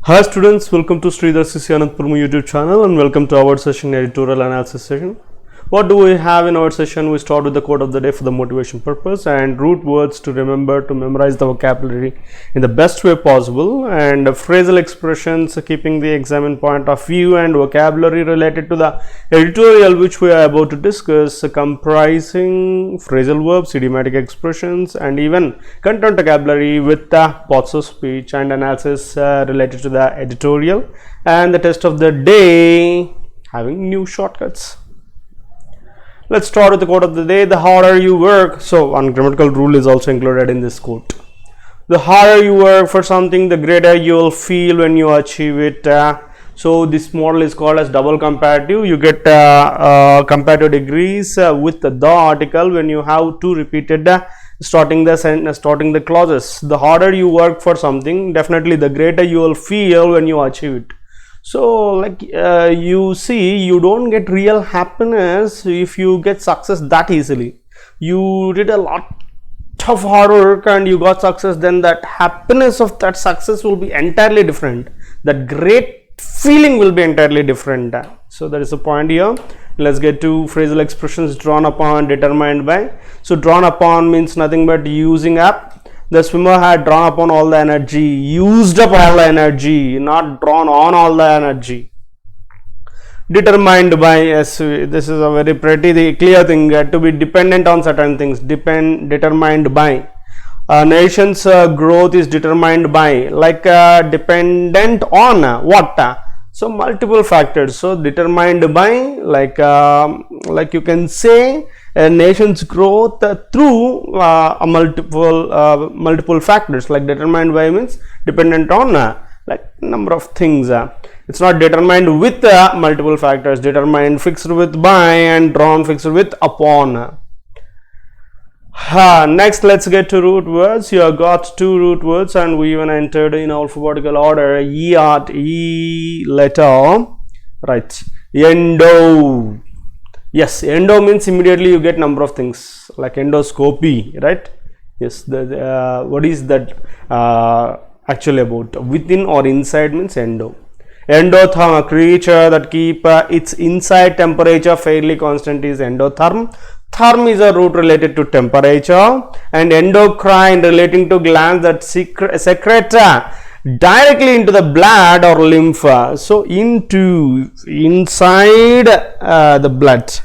Hi students, welcome to Sridhar Sisyanand Purmu YouTube channel and welcome to our session, editorial analysis session. What do we have in our session? We start with the quote of the day for the motivation purpose and root words to remember, to memorize the vocabulary in the best way possible, and phrasal expressions keeping the exam point of view, and vocabulary related to the editorial which we are about to discuss, comprising phrasal verbs, idiomatic expressions, and even content vocabulary with the parts of speech and analysis related to the editorial, and the test of the day having new shortcuts. Let's start with the quote of the day. The harder you work, so one grammatical rule is also included in this quote. The harder you work for something, the greater you will feel when you achieve it. So this model is called as double comparative. You get comparative degrees with the article when you have two repeated starting the clauses. The harder you work for something, definitely the greater you will feel when you achieve it. So like you see, you don't get real happiness if you get success that easily. You did a lot of hard work and you got success, then that happiness of that success will be entirely different. That great feeling will be entirely different. So that is the point here. Let's get to phrasal expressions. Drawn upon, determined by. So drawn upon means nothing but using up. The swimmer had drawn upon all the energy, used up all the energy, not drawn on all the energy. Determined by, yes, this is a very pretty clear thing, to be dependent on certain things, determined by. A nation's growth is determined by, like dependent on what? So multiple factors. So determined by, like you can say a nation's growth through a multiple factors. Like determined by means dependent on like number of things. It's not determined with multiple factors. Determined fixed with by, and drawn fixed with upon. Next, let's get to root words. You have got two root words and we even entered in alphabetical order. E letter, right? Endo. Yes, endo means immediately you get number of things like endoscopy, right? Yes, what is that actually about? Within or inside means endo. Endotherm, a creature that keep its inside temperature fairly constant, is endotherm. Therm is a root related to temperature, and endocrine relating to glands that secrete directly into the blood or lymph. So inside the blood.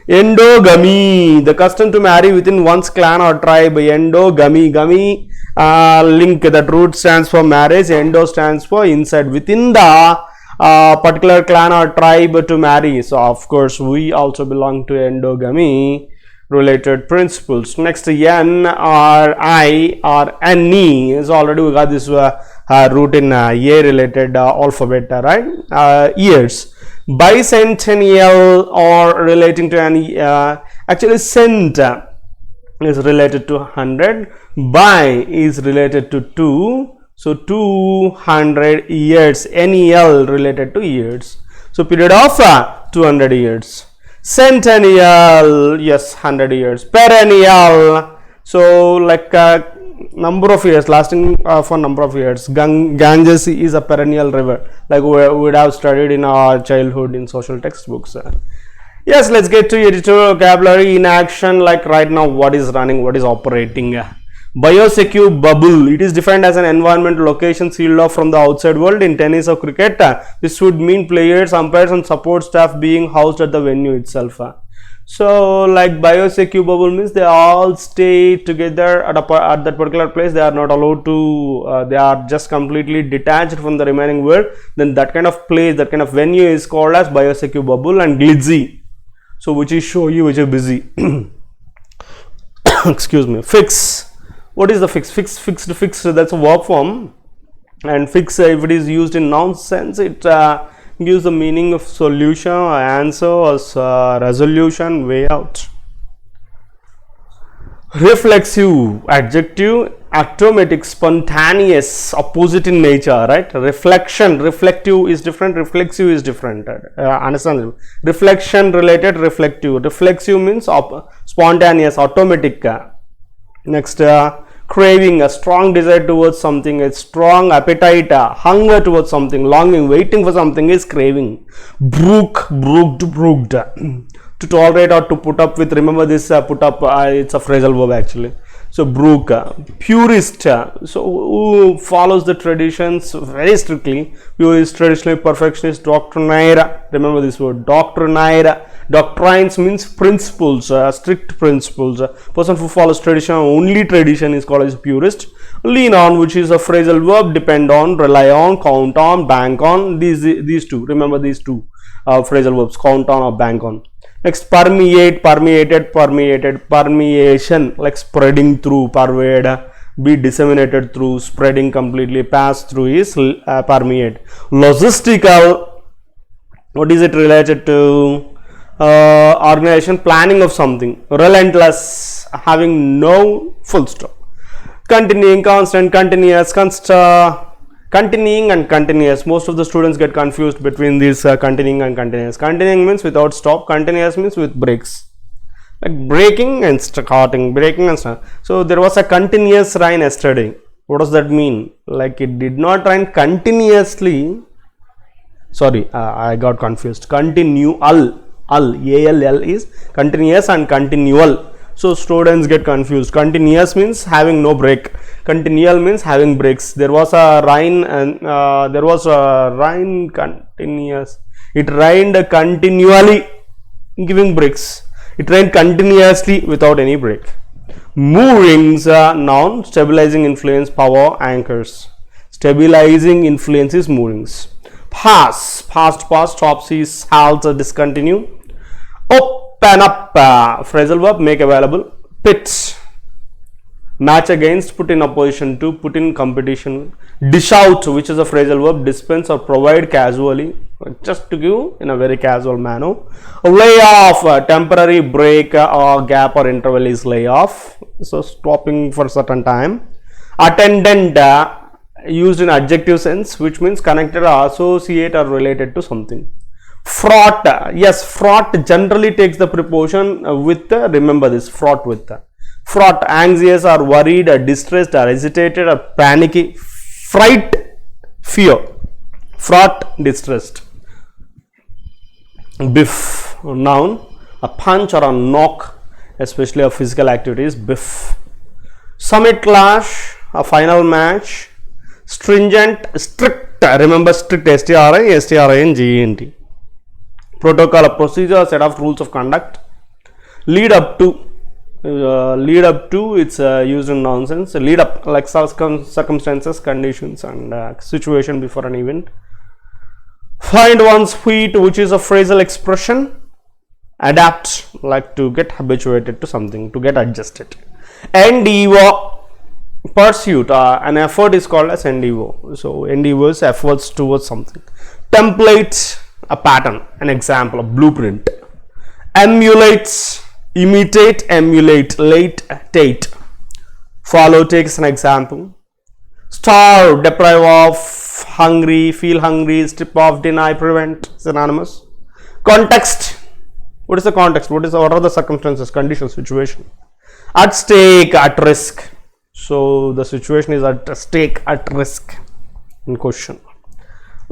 Endogamy, the custom to marry within one's clan or tribe. Endogamy, gamy link, that root stands for marriage. Endo stands for inside, within the particular clan or tribe to marry. So of course we also belong to endogamy related principles. Next, N or I or NE is already, we got this root in A related alphabet, right? Years. Bicentennial or relating to any actually cent is related to 100. Bi is related to 2. So 200 years. NEL related to years. So period of 200 years. Centennial, yes, 100 years. Perennial, so like number of years, lasting for number of years. Ganges is a perennial river, like we would have studied in our childhood in social textbooks. Yes, let's get to editorial vocabulary in action. Like right now, what is running, what is operating? Biosecure bubble, it is defined as an environment location sealed off from the outside world. In tennis or cricket, this would mean players, umpires and support staff being housed at the venue itself. So like biosecure bubble means they all stay together at that particular place. They are not allowed to, they are just completely detached from the remaining world. Then that kind of place, that kind of venue is called as biosecure bubble. And glitzy, so which is show you, which is busy. Excuse me. Fix. What is the fix? Fixed, that's a verb form. And fix, if it is used in noun sense, it gives the meaning of solution, or answer, or resolution, way out. Reflexive, adjective, automatic, spontaneous, opposite in nature, right? Reflection, reflective is different, reflexive is different. Understand? Reflection related, reflective. Reflexive means spontaneous, automatic. Next, craving, a strong desire towards something, a strong appetite, a hunger towards something, longing, waiting for something is craving. Brooked. To tolerate or to put up with, remember this put up, it's a phrasal verb actually. So brook, purist, so who follows the traditions very strictly. Purist, traditionally, perfectionist, doctrinaire, remember this word, doctrinaire. Doctrines means principles, strict principles. Person who follows tradition, only tradition, is called as purist. Lean on, which is a phrasal verb, depend on, rely on, count on, bank on, these two, remember these two phrasal verbs, count on or bank on. Next, permeate, permeated, permeated, permeation, like spreading through, pervade, be disseminated through, spreading completely, pass through is permeate. Logistical, what is it related to? Organization, planning of something. Relentless, having no full stop. Continuing, constant, continuous, continuing and continuous. Most of the students get confused between these continuing and continuous. Continuing means without stop, continuous means with breaks, like breaking and starting, breaking and starting. So there was a continuous rain yesterday. What does that mean? Like it did not rain continuously. Sorry, I got confused. Continual, all is continuous and continual. So students get confused. Continuous means having no break. Continual means having breaks. There was a rain and there was a rain continuous. It rained continually, giving breaks. It rained continuously without any break. Moorings, noun, stabilizing influence, power, anchors. Stabilizing influence is moorings. Pass, past, stop, cease, halt, discontinue. Open up, phrasal verb, make available. Pit, match against, put in opposition to, put in competition. Dish out, which is a phrasal verb, dispense or provide casually, just to give in a very casual manner. Lay off, temporary break or gap or interval is lay off, so stopping for a certain time. Attendant, used in adjective sense, which means connected or associate or related to something. Fraught, yes, fraught generally takes the preposition with, remember this, fraught with. Fraught, anxious or worried or distressed or hesitated or panicky. Fright, fear. Fraught, distressed. Biff, noun, a punch or a knock, especially of physical activities, biff. Summit clash, a final match. Stringent, strict, remember strict, STRINGENT. Protocol, a procedure, a set of rules of conduct. Lead up to, it's used in nonsense. Lead up, like circumstances, conditions and situation before an event. Find one's feet, which is a phrasal expression. Adapt, like to get habituated to something, to get adjusted. Endeavor, pursuit, an effort is called as endeavor. So endeavors, efforts towards something. Template, a pattern, an example, a blueprint. Emulates, imitate, emulate, late, tate. Follow takes an example. Starve, deprive of, hungry, feel hungry, strip off, deny, prevent, synonymous. Context, what is the context? What are the circumstances, conditions, situation? At stake, at risk. So the situation is at stake, at risk, in question.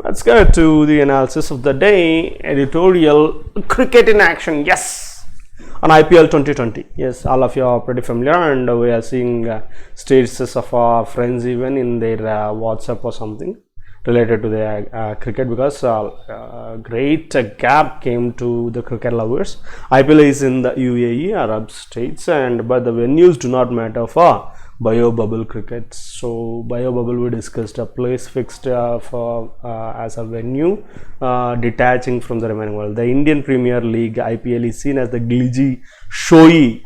Let's get to the analysis of the day. Editorial, cricket in action, yes, on IPL 2020. Yes, all of you are pretty familiar, and we are seeing statuses of our friends even in their WhatsApp or something related to the cricket, because great gap came to the cricket lovers. IPL is in the UAE, Arab states, but the venues do not matter for bio bubble cricket. So bio bubble, we discussed a place fixed for as a venue detaching from the remaining world. The Indian Premier League IPL is seen as the glitzy, showy,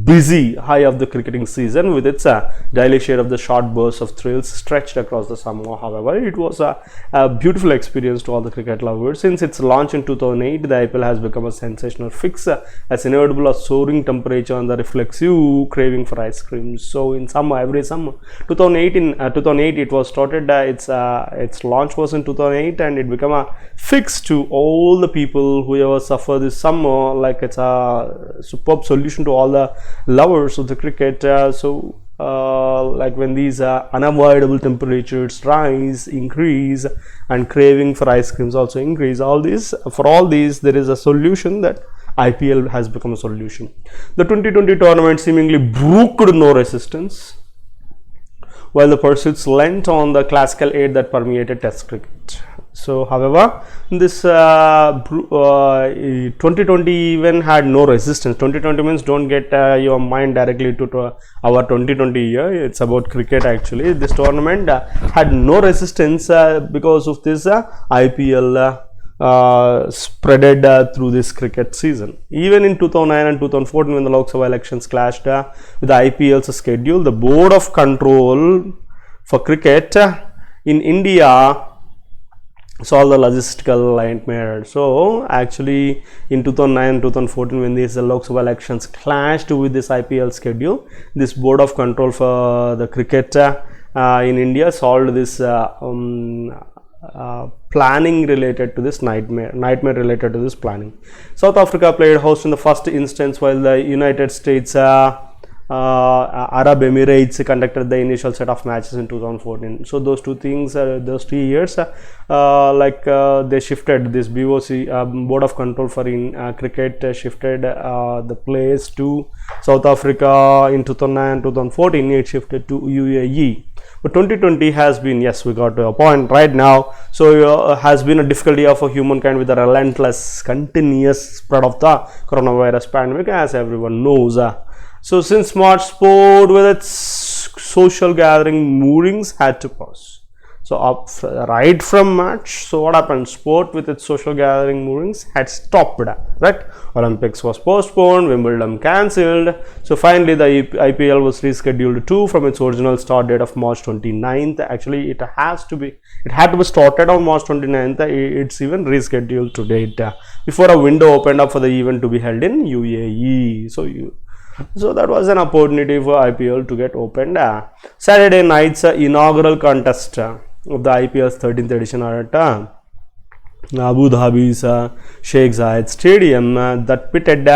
busy high of the cricketing season, with its daily share of the short bursts of thrills stretched across the summer. However, it was a beautiful experience to all the cricket lovers. Since its launch in 2008, the IPL has become a sensational fix, as inevitable as soaring temperature and the reflexive craving for ice cream. So in summer, every summer, 2008 it was started, its launch was in 2008, and it became a fix to all the people who ever suffer this summer. Like, it's a superb solution to all the lovers of the cricket. So like when these unavoidable temperatures rise, increase, and craving for ice creams also increase. For all these, there is a solution that IPL has become a solution. The 2020 tournament seemingly brooked no resistance, while the pursuits lent on the classical aid that permeated Test cricket. So, however, this 2020 even had no resistance. 2020 means don't get your mind directly to our 2020 year. It's about cricket actually. This tournament had no resistance because of this IPL spreaded through this cricket season. Even in 2009 and 2014, when the Lok Sabha elections clashed with the IPL's schedule, the Board of Control for Cricket in India solve the logistical nightmare. So actually in 2009 and 2014, when these Lok Sabha elections clashed with this IPL schedule, this Board of Control for the Cricket in India solved this planning related to this nightmare related to this planning. South Africa played host in the first instance, while the United States Arab Emirates conducted the initial set of matches in 2014. So those two things, those 3 years, they shifted this BOC Board of Control for Cricket shifted the place to South Africa in 2009 2014. It shifted to UAE. But 2020 has been, yes, we got to a point right now. So has been a difficult year for humankind with the relentless, continuous spread of the coronavirus pandemic, as everyone knows. So since March, sport with its social gathering moorings had to pause. So right from March, so what happened? Sport with its social gathering moorings had stopped, right? Olympics was postponed, Wimbledon cancelled. So finally the IPL was rescheduled to from its original start date of March 29th. Actually, it had to be started on March 29th. It's even rescheduled to date before a window opened up for the event to be held in UAE. So that was an opportunity for IPL to get opened. Saturday night's inaugural contest of the IPL's 13th edition at Abu Dhabi's Sheikh Zayed Stadium that pitted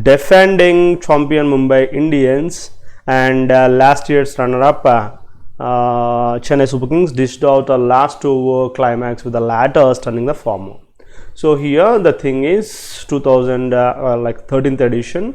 defending champion Mumbai Indians and last year's runner-up Chennai Super Kings dished out a last over climax with the latter stunning the former. So here the thing is 13th edition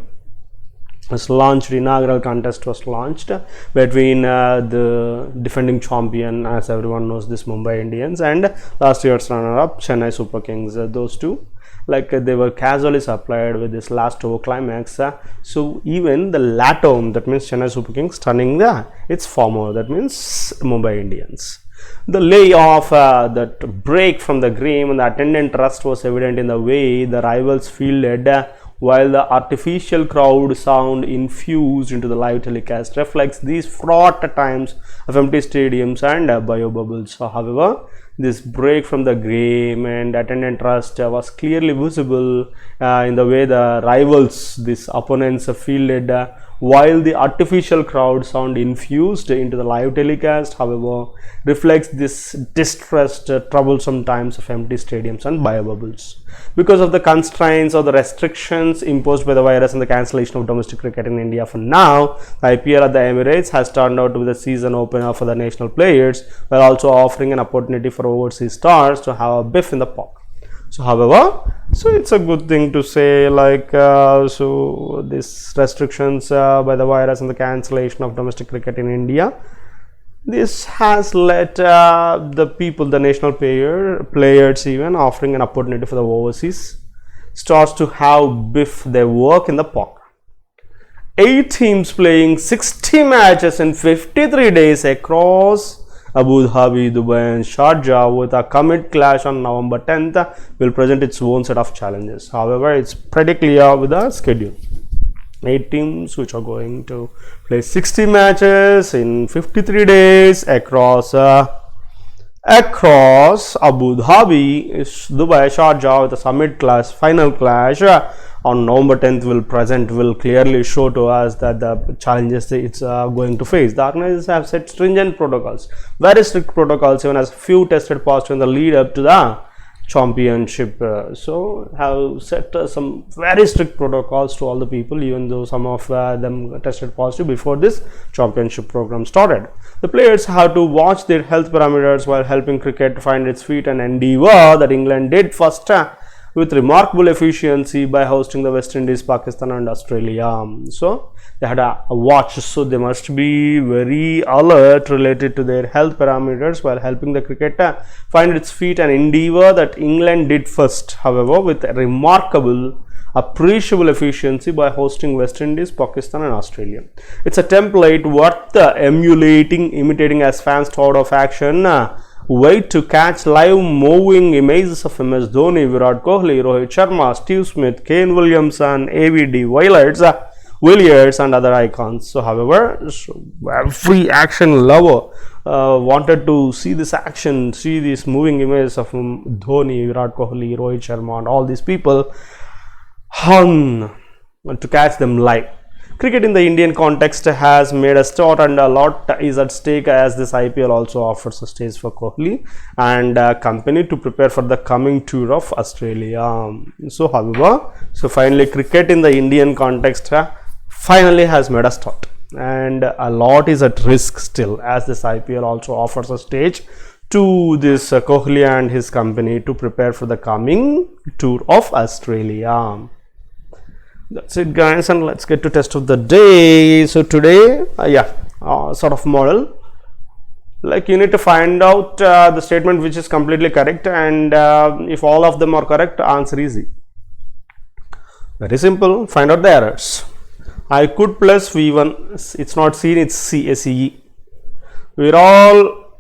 was launched. Inaugural contest was launched between the defending champion, as everyone knows, this Mumbai Indians, and last year's runner-up Chennai Super Kings. Those two, they were casually supplied with this last over climax. So even the latter, that means Chennai Super Kings, stunning its former, that means Mumbai Indians. The layoff, that break from the game and the attendant trust was evident in the way the rivals fielded, while the artificial crowd sound infused into the live telecast reflects these fraught times of empty stadiums and bio bubbles. However, this break from the game and attendant trust was clearly visible in the way the rivals, these opponents, fielded, while the artificial crowd sound infused into the live telecast, however, reflects this distressed, troublesome times of empty stadiums and bio bubbles. Because of the constraints or the restrictions imposed by the virus and the cancellation of domestic cricket in India for now, the IPL at the Emirates has turned out to be the season opener for the national players, while also offering an opportunity for overseas stars to have a biff in the park. So however, so it's a good thing to say, so these restrictions by the virus and the cancellation of domestic cricket in India, this has led the people, the national players even offering an opportunity for the overseas stars to have biff their work in the park. 8 teams playing 60 matches in 53 days across Abu Dhabi, Dubai and Sharjah with a commit clash on November 10th will present its own set of challenges. However, it's pretty clear with the schedule. 8 teams which are going to play 60 matches in 53 days across Abu Dhabi, Dubai, Sharjah with a summit clash, final clash on November 10th will clearly show to us that the challenges it's going to face. The organizers have set stringent protocols, very strict protocols, even as few tested positive in the lead up to the championship. So have set some very strict protocols to all the people, even though some of them tested positive before this championship program started. The players have to watch their health parameters while helping cricket find its feet, an endeavour that England did first with remarkable efficiency by hosting the West Indies, Pakistan and Australia. So they had a watch, so they must be very alert related to their health parameters while helping the cricket find its feet, an endeavour that England did first, however, with remarkable appreciable efficiency by hosting West Indies, Pakistan and Australia. It's a template worth emulating, imitating as fans thought of action. Wait to catch live moving images of MS Dhoni, Virat Kohli, Rohit Sharma, Steve Smith, Kane Williamson, AVD, Villiers and other icons. So however, every action lover wanted to see this action, see these moving images of Dhoni, Virat Kohli, Rohit Sharma and all these people hung to catch them live. Cricket in the Indian context has made a start, and a lot is at stake as this IPL also offers a stage for Kohli and company to prepare for the coming tour of Australia. So however, finally cricket in the Indian context finally has made a start, and a lot is at risk still, as this IPL also offers a stage to this Kohli and his company to prepare for the coming tour of Australia. That's it guys, and let's get to test of the day. So today sort of model, like you need to find out the statement which is completely correct, and if all of them are correct, answer easy. Very simple. Find out the errors. I could plus V1, it's not seen, it's CSE. We're all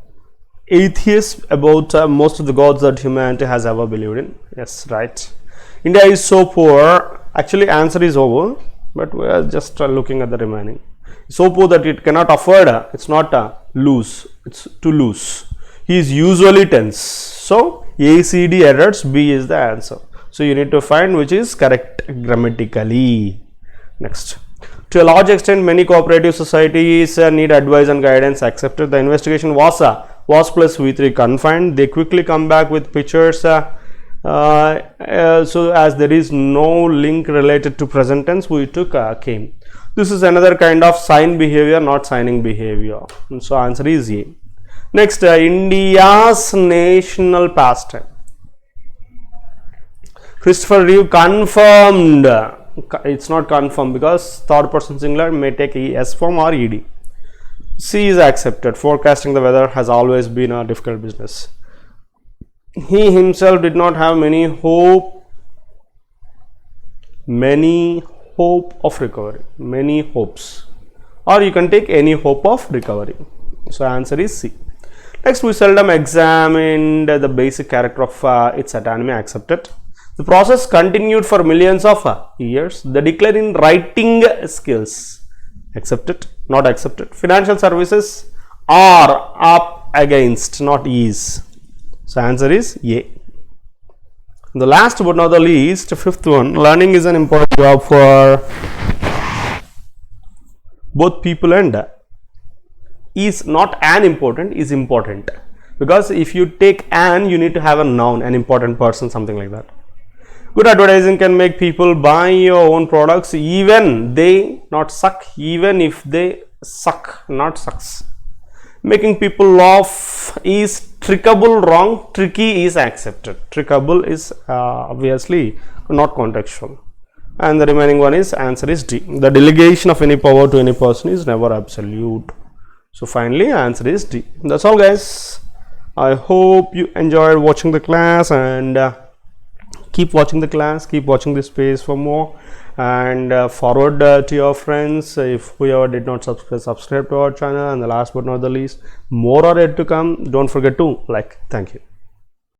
atheists about most of the gods that humanity has ever believed in. Yes, right. India is so poor. Actually answer is over, but we are just looking at the remaining. So poor that it cannot afford, it's not lose, it's to lose. He is usually tense. So ACD errors, B is the answer. So you need to find which is correct grammatically. Next. To a large extent, many cooperative societies need advice and guidance. Accepted. The investigation was plus V3 confined. They quickly come back with pictures. So as there is no link related to present tense, we took came. This is another kind of sign behavior, not signing behavior. And so answer is A. Next, India's national pastime. Christopher Reeve confirmed. It's not confirmed because third person singular may take S form or ED. C is accepted. Forecasting the weather has always been a difficult business. He himself did not have many hope of recovery. Many hopes. Or you can take any hope of recovery. So answer is C. Next, we seldom examined the basic character of its autonomy. Accepted. The process continued for millions of years. The decline in writing skills. Accepted. Not accepted. Financial services are up against, not is. So answer is A. The last but not the least, fifth one, learning is an important job for both people and is not an important, is important. Because if you take an, you need to have a noun, an important person, something like that. Good advertising can make people buy your own products even they not suck, even if they suck, not sucks. Making people laugh is trickable wrong, tricky is accepted. Trickable is obviously not contextual. And the remaining one is answer is D. The delegation of any power to any person is never absolute. So finally answer is D. That's all guys. I hope you enjoyed watching the class, and keep watching the class, keep watching this space for more, and forward to your friends. If whoever did not subscribe to our channel. And the last but not the least, more are yet to come. Don't forget to like. Thank you.